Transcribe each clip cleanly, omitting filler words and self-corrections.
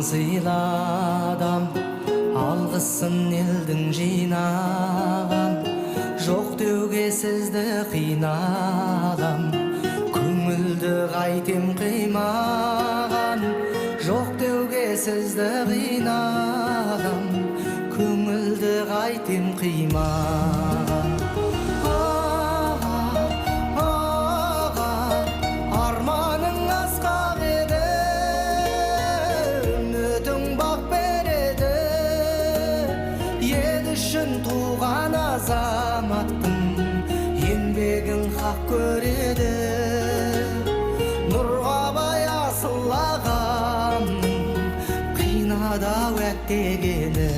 сыйладам, алғысын елдің жинаған. Жоқ деуге сізді қинадам, көңілді қайтем қимаған. Жоқ деуге сізді қинадам, көңілді қайтем қимаған. Туған азаматтың еңбегін хақ көреді. Нұрғабай асыл ағамның қинадау әттегені.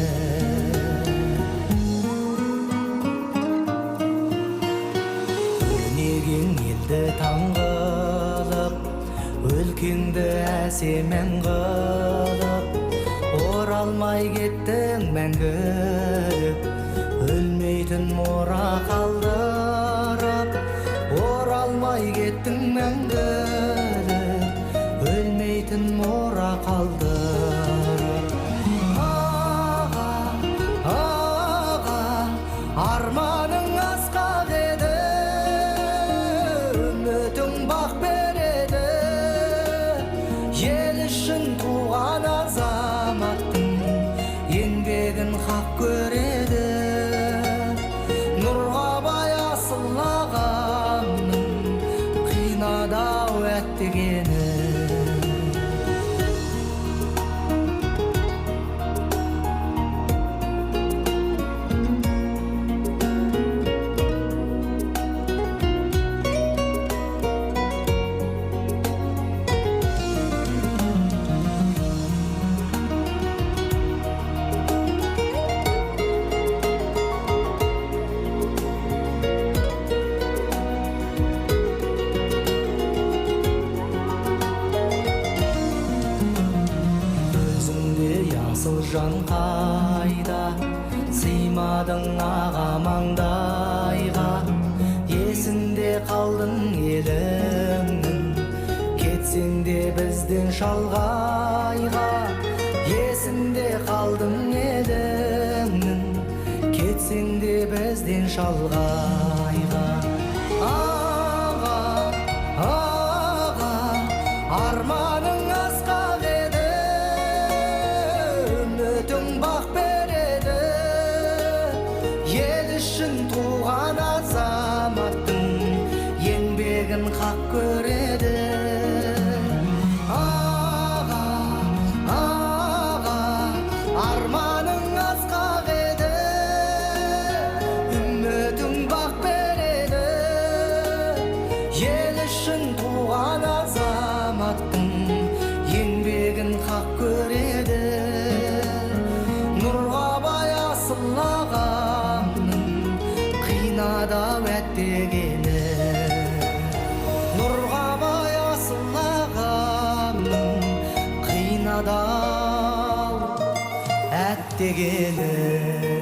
Өнегең елді таң қылып, өлкеңді әсемен қылып, оралмай кеттің мәңгілік, өлмейтін мұра қалдырып. Оралмай кеттің мәңгілік, өлмейтін мұра қалдырып. Аға, аға, арманың асқақ еді, үмітің бақ береді. Ел үшін туған азаматтың еңбегін хақ көреді. Нұрғабай асыл ағамның қинадау әттегені. Асыл жан қайда, сыймадың аға маңдайға. Есінде қалдың еліңнің, кетсең де бізден шалғайға. Есінде қалдың еліңнің, кетсең де бізден шалғайға. Аға, аға, арманың асқақ еді, үмітің бақ береді. Ел үшін туған азаматтың еңбегін хақ көреді. Аға, аға, арманың асқақ еді, үмітің бақ береді. Ел үшін туған азаматтың еңбегін хақ көреді. Нұрғабай асыл ағамның қинадау әттегені. Нұрғабай асыл ағамның қинадау әттегені.